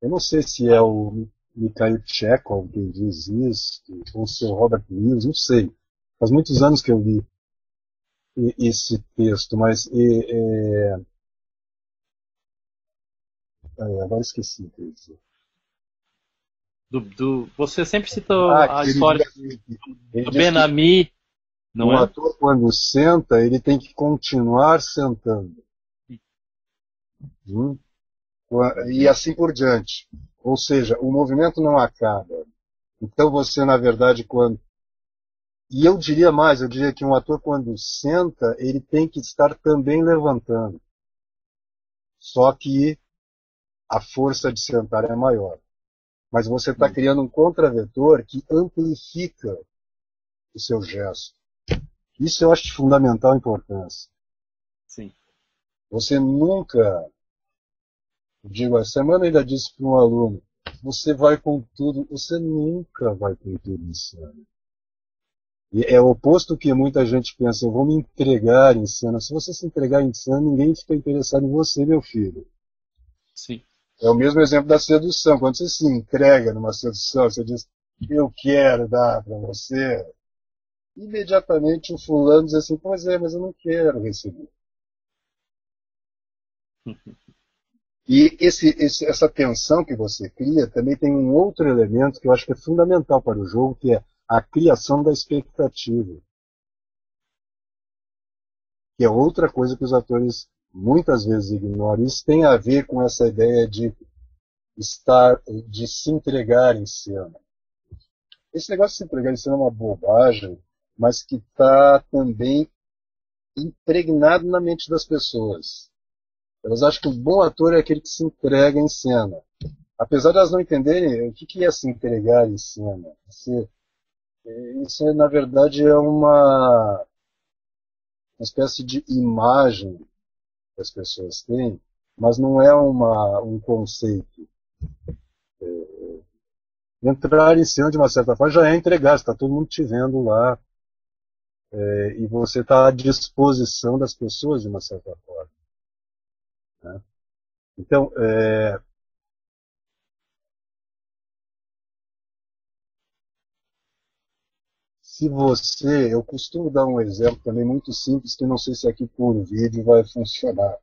Eu não sei se é o Mikhail Chekhov quem diz isso, ou o Sr. Robert Lewis, não sei. Faz muitos anos que eu li esse texto, mas agora esqueci o que eu ia dizer. Você sempre citou Ah, a que história ele do diz que Ben-Ami, não um é? ator, quando senta, ele tem que continuar sentando. Hum? E assim por diante. Ou seja, o movimento não acaba. Então você, na verdade, quando. E eu diria mais, eu diria que um ator, quando senta, ele tem que estar também levantando. Só que a força de sentar é maior. Mas você está Hum. criando um contravetor que amplifica o seu gesto. Isso eu acho de fundamental importância. Sim. Você nunca, digo, a semana eu ainda disse para um aluno, você vai com tudo, você nunca vai com tudo em cena. E é o oposto que muita gente pensa, eu vou me entregar em cena. Se você se entregar em cena, ninguém fica interessado em você, meu filho. Sim. É o mesmo exemplo da sedução. Quando você se entrega numa sedução, você diz, eu quero dar para você. Imediatamente o fulano diz assim, pois é, mas eu não quero receber. E essa tensão que você cria também tem um outro elemento que eu acho que é fundamental para o jogo, que é a criação da expectativa, que é outra coisa que os atores muitas vezes ignoram. Isso tem a ver com essa ideia de se entregar em cena. Esse negócio de se entregar em cena é uma bobagem, mas que está também impregnado na mente das pessoas. Elas acham que o bom ator é aquele que se entrega em cena. Apesar de elas não entenderem o que é se entregar em cena. Isso na verdade, é uma espécie de imagem que as pessoas têm, mas não é um conceito. Entrar em cena, de uma certa forma, já é entregar, está todo mundo te vendo lá, e você está à disposição das pessoas, de uma certa forma, né? Então, Se você, eu costumo dar um exemplo também muito simples, que não sei se aqui por vídeo vai funcionar.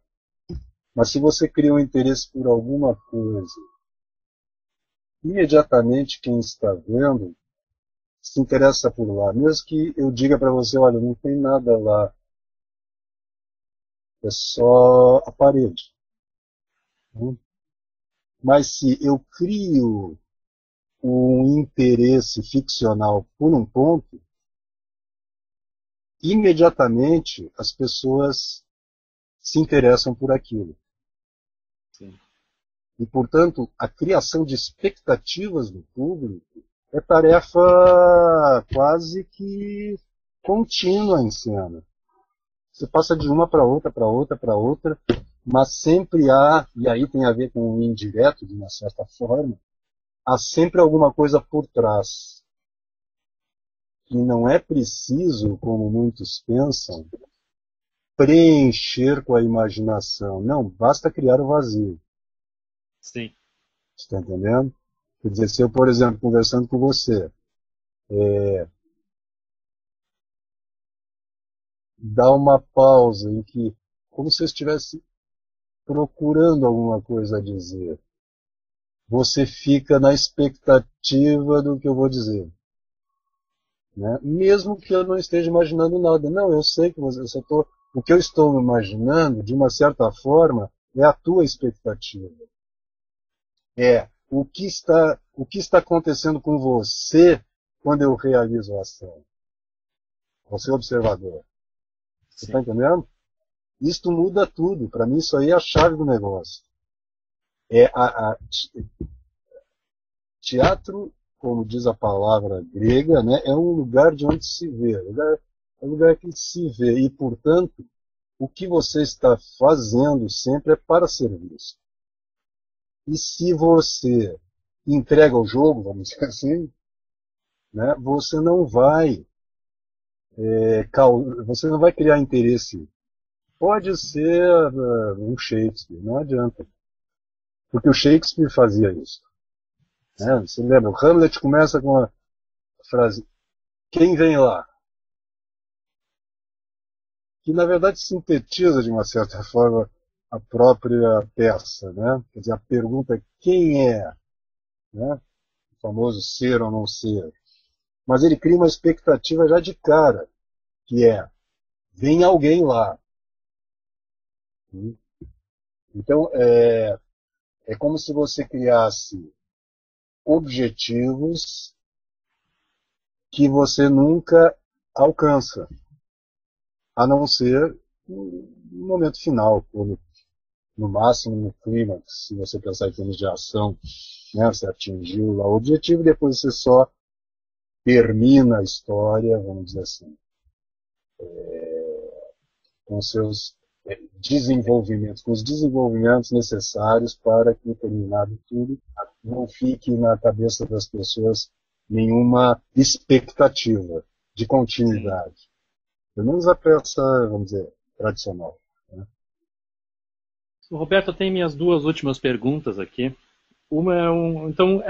Mas se você cria um interesse por alguma coisa, imediatamente quem está vendo se interessa por lá. Mesmo que eu diga para você, olha, não tem nada lá, é só a parede. Né? Mas se eu crio um interesse ficcional por um ponto, imediatamente as pessoas se interessam por aquilo. Sim. E, portanto, a criação de expectativas no público é tarefa quase que contínua em cena. Você passa de uma para outra, para outra, para outra, mas sempre há, e aí tem a ver com o indireto, de uma certa forma, há sempre alguma coisa por trás. E não é preciso, como muitos pensam, preencher com a imaginação. Não, basta criar o vazio. Sim. Você está entendendo? Quer dizer, se eu, por exemplo, conversando com você, dá uma pausa em que, como se eu estivesse procurando alguma coisa a dizer, você fica na expectativa do que eu vou dizer. Né? Mesmo que eu não esteja imaginando nada. Não, eu sei que o que eu estou imaginando, de uma certa forma, é a tua expectativa. É o que está acontecendo com você quando eu realizo a ação. Você é observador. Você está Sim. entendendo? Isto muda tudo. Para mim, isso aí é a chave do negócio. É teatro, como diz a palavra grega, né, é um lugar de onde se vê. É um lugar que se vê. E, portanto, o que você está fazendo sempre é para ser visto. E se você entrega o jogo, vamos dizer assim, né, você não vai criar interesse. Pode ser um Shakespeare, não adianta. Porque o Shakespeare fazia isso. Né? Sim. Você lembra, o Hamlet começa com a frase, quem vem lá? Que na verdade sintetiza de uma certa forma a própria peça. Né? Quer dizer, a pergunta é quem é? Né? O famoso ser ou não ser. Mas ele cria uma expectativa já de cara, que é, vem alguém lá. Então, é como se você criasse objetivos que você nunca alcança, a não ser no momento final, ou no máximo no clímax, se você pensar em termos de ação, né, você atingiu lá o objetivo e depois você só termina a história, vamos dizer assim, com seus desenvolvimentos, com os desenvolvimentos necessários para que, terminado tudo, não fique na cabeça das pessoas nenhuma expectativa de Sim. continuidade. Pelo menos a peça, vamos dizer, tradicional. Né? Roberto, eu tenho minhas duas últimas perguntas aqui. Uma é então,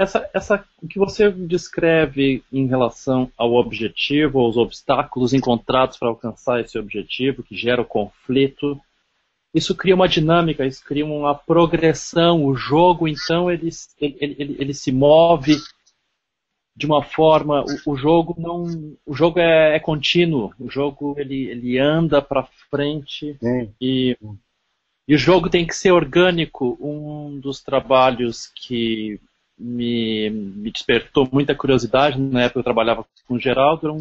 o que você descreve em relação ao objetivo, aos obstáculos encontrados para alcançar esse objetivo, que gera o conflito, isso cria uma dinâmica, isso cria uma progressão. O jogo, então, ele se move de uma forma. O jogo é contínuo. O jogo ele anda para frente Sim. e o jogo tem que ser orgânico. Um dos trabalhos que me despertou muita curiosidade, na época eu trabalhava com o Geraldo, era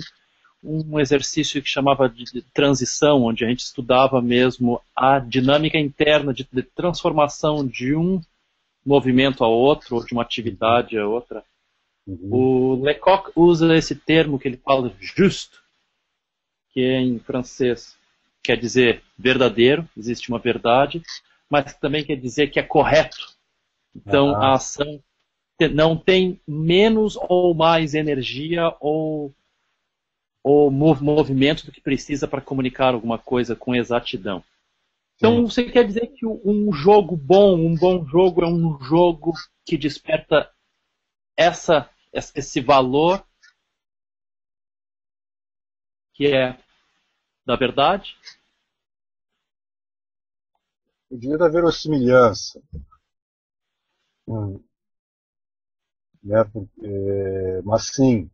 um exercício que chamava de transição, onde a gente estudava mesmo a dinâmica interna de transformação de um movimento a outro, ou de uma atividade a outra. Uhum. O Lecoq usa esse termo que ele fala juste, que em francês quer dizer verdadeiro, existe uma verdade, mas também quer dizer que é correto. Então Ah, a ação não tem menos ou mais energia ou movimento do que precisa para comunicar alguma coisa com exatidão. sim. Então você quer dizer que um jogo bom, um bom jogo é um jogo que desperta esse valor que é da verdade? Eu diria da verossimilhança. Hum, né? Mas sim,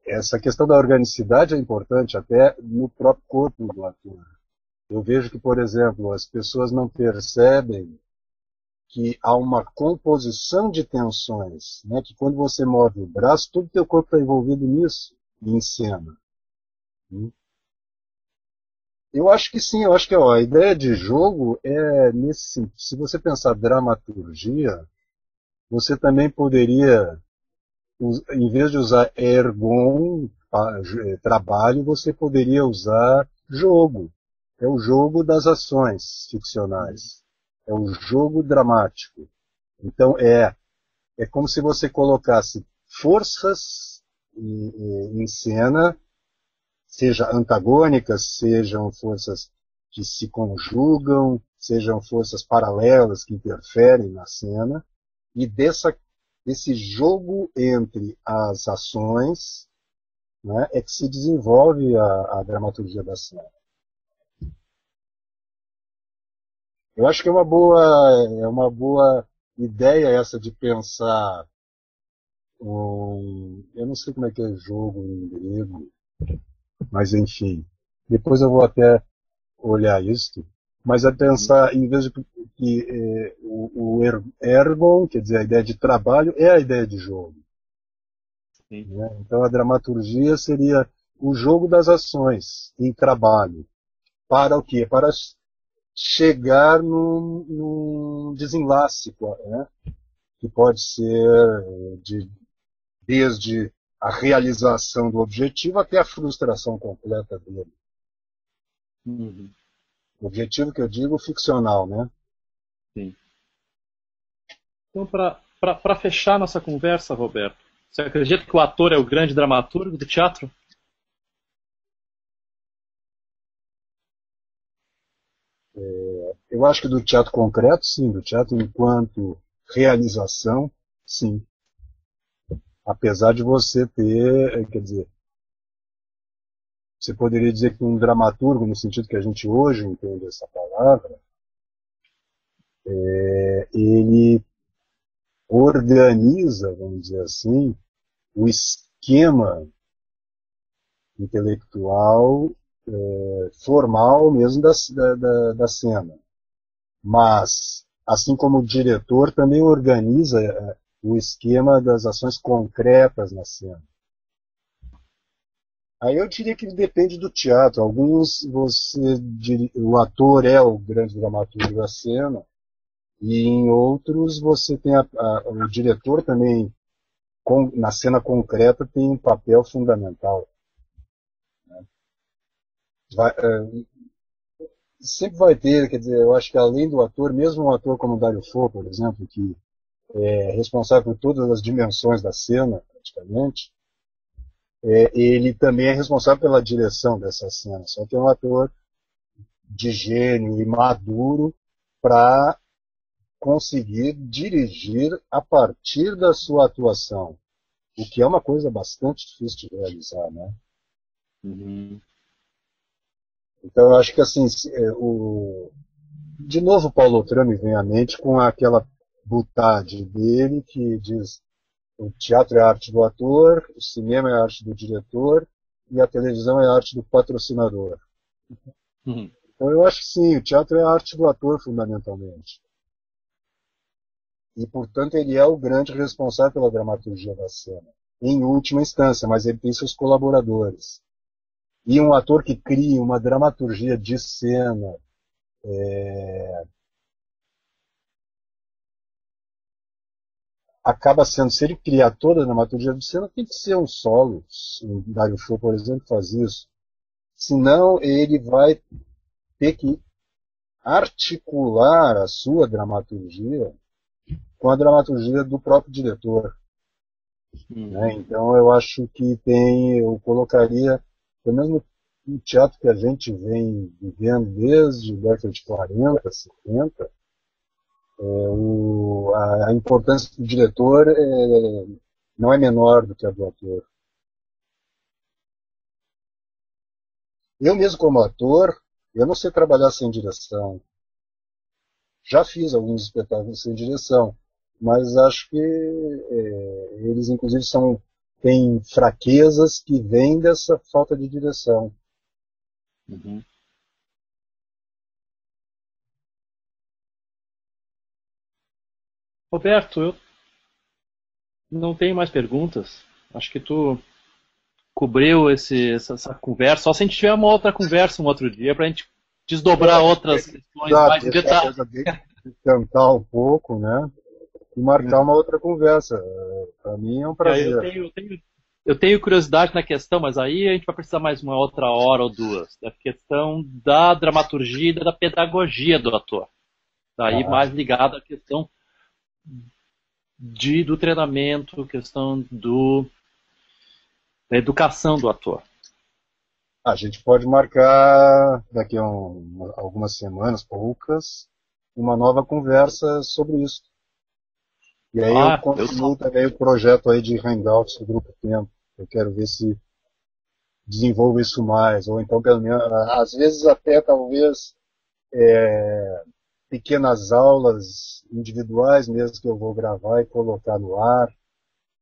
essa questão da organicidade é importante até no próprio corpo do ator. Eu vejo que, por exemplo, as pessoas não percebem que há uma composição de tensões, né? Que quando você move o braço, todo o teu corpo está envolvido nisso, em cena. Hum. Eu acho que sim, eu acho que ó, a ideia de jogo é nesse sentido. Se você pensar dramaturgia, você também poderia, em vez de usar ergon, trabalho, você poderia usar jogo. É o jogo das ações ficcionais. É o jogo dramático. Então é como se você colocasse forças em cena, seja antagônicas, sejam forças que se conjugam, sejam forças paralelas que interferem na cena, e desse jogo entre as ações, né, é que se desenvolve a dramaturgia da cena. Eu acho que é uma boa ideia essa de pensar eu não sei como é que é jogo em grego, mas enfim, depois eu vou até olhar isso, mas é Uhum. pensar, em vez de que ergon, quer dizer, a ideia de trabalho, é a ideia de jogo. Sim. Né? Então a dramaturgia seria o jogo das ações em trabalho. Para o quê? Para chegar num desenlace, né? Que pode ser desde a realização do objetivo até a frustração completa dele. Uhum. O objetivo que eu digo ficcional, né? Sim. Então, para fechar nossa conversa, Roberto, você acredita que o ator é o grande dramaturgo do teatro? Eu acho que do teatro concreto, sim, do teatro enquanto realização, sim. Apesar de você ter, quer dizer, você poderia dizer que um dramaturgo, no sentido que a gente hoje entende essa palavra, ele organiza, vamos dizer assim, o esquema intelectual formal mesmo da cena. Mas, assim como o diretor, também organiza o esquema das ações concretas na cena. Aí eu diria que depende do teatro. Alguns o ator é o grande dramaturgo da cena, e em outros você tem o diretor também, na cena concreta, tem um papel fundamental. Sempre vai ter, quer dizer, eu acho que além do ator, mesmo um ator como o Dario Fo, por exemplo, que é responsável por todas as dimensões da cena, praticamente, ele também é responsável pela direção dessa cena. Só que é um ator de gênio e maduro para conseguir dirigir a partir da sua atuação, o que é uma coisa bastante difícil de realizar, né? Uhum. Então eu acho que assim, de novo o Paulo Otran me vem à mente com aquela butade dele que diz o teatro é a arte do ator, o cinema é a arte do diretor e a televisão é a arte do patrocinador. Uhum. Então eu acho que sim, o teatro é a arte do ator fundamentalmente. E, portanto, ele é o grande responsável pela dramaturgia da cena, em última instância, mas ele tem seus colaboradores. E um ator que cria uma dramaturgia de cena acaba sendo, se ele criar toda a dramaturgia de cena, tem que ser um solo. O Dario Fo, por exemplo, faz isso. Senão, ele vai ter que articular a sua dramaturgia com a dramaturgia do próprio diretor. Né? Uhum. Então eu acho que eu colocaria, pelo menos no teatro que a gente vem vivendo desde a década de 40, 50, a importância do diretor não é menor do que a do ator. Eu mesmo como ator, eu não sei trabalhar sem direção. Já fiz alguns espetáculos sem direção, mas acho que eles inclusive têm fraquezas que vêm dessa falta de direção. Uhum. Roberto, eu não tenho mais perguntas. Acho que tu cobriu essa conversa. Só se a gente tiver uma outra conversa um outro dia para a gente desdobrar outras questões Exato, mais em deixar a detalhe. coisa bem, cantar um pouco, né? E marcar uma outra conversa. Para mim é um Aí eu prazer. tenho, eu tenho, eu tenho curiosidade na questão, mas aí a gente vai precisar mais uma outra hora ou duas, da questão da dramaturgia e da pedagogia do ator. Daí Ah, mais ligado à questão do treinamento, questão da educação do ator. a gente pode marcar daqui a algumas semanas, poucas, uma nova conversa sobre isso. E aí eu Ah, eu continuo topo. também o projeto aí de Hangouts do Grupo Tempo. Eu quero ver se desenvolvo isso mais, ou então pelo menos, às vezes até talvez pequenas aulas individuais mesmo que eu vou gravar e colocar no ar,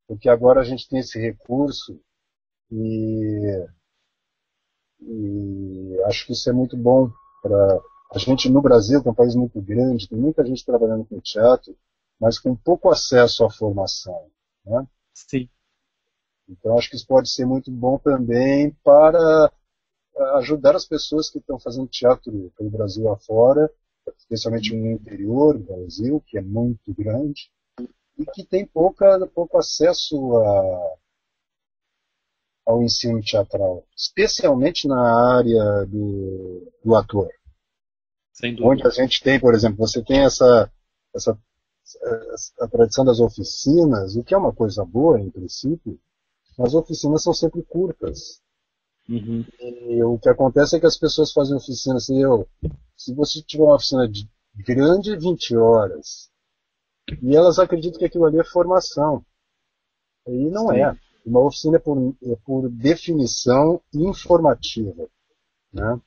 porque agora a gente tem esse recurso e, e acho que isso é muito bom para a gente no Brasil, que é um país muito grande, tem muita gente trabalhando com teatro, mas com pouco acesso à formação, né? Sim. Então acho que isso pode ser muito bom também para ajudar as pessoas que estão fazendo teatro pelo Brasil afora, especialmente no interior do Brasil, que é muito grande, e que tem pouco acesso ao ensino teatral, especialmente na área do ator. Sem Onde a dúvida. gente tem, por exemplo, você tem essa a tradição das oficinas, o que é uma coisa boa, em princípio, mas as oficinas são sempre curtas. Uhum. E o que acontece é que as pessoas fazem oficina assim, se você tiver uma oficina grande, 20 horas, e elas acreditam que aquilo ali é formação. E não Sim. é. Uma oficina é por definição informativa, né?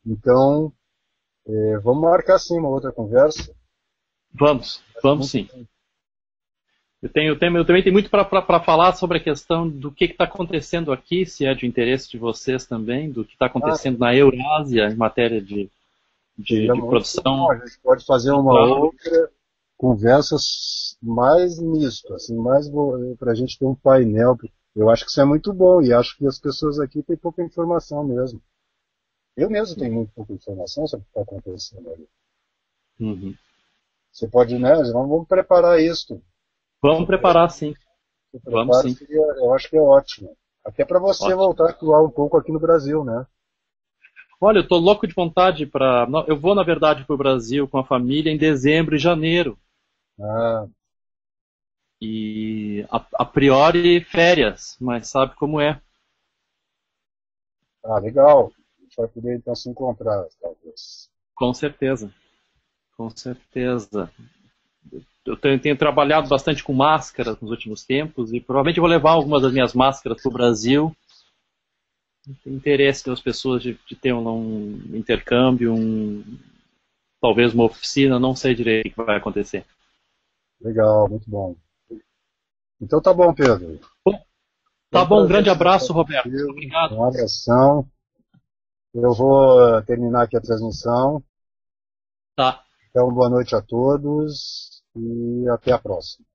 Então, vamos marcar sim uma outra conversa. Vamos Muito sim. bem. Eu também tenho muito para falar sobre a questão do que está acontecendo aqui, se é de interesse de vocês também, do que está Ah, acontecendo na Eurásia em matéria seria de muito bom. produção A gente pode fazer uma cultural. outra conversa mais nisso, assim, mais para a gente ter um painel. Eu acho que isso é muito bom e acho que as pessoas aqui têm pouca informação mesmo. Eu mesmo tenho muito pouca informação sobre o que está acontecendo ali. Uhum. Você pode, né? Vamos preparar isso. Vamos preparar, sim. Se Vamos prepara, sim. eu acho que é ótimo. Até para você Ótimo. voltar a atuar um pouco aqui no Brasil, né? Olha, eu tô louco de vontade para. Eu vou, na verdade, para o Brasil com a família em dezembro e janeiro. Ah, E a priori férias, mas sabe como é. legal. A gente vai poder então se encontrar, talvez. Com certeza. Com certeza. Tenho trabalhado bastante com máscaras nos últimos tempos e provavelmente vou levar algumas das minhas máscaras para o Brasil. Tem interesse das pessoas de ter um intercâmbio, talvez uma oficina, não sei direito o que vai acontecer. Legal, muito bom. Então tá bom, Pedro. Bom, Foi tá um bom, um prazer grande conversar abraço, Roberto. contigo. Obrigado. Um abração. Eu vou terminar aqui a transmissão. Tá. Então, boa noite a todos e até a próxima.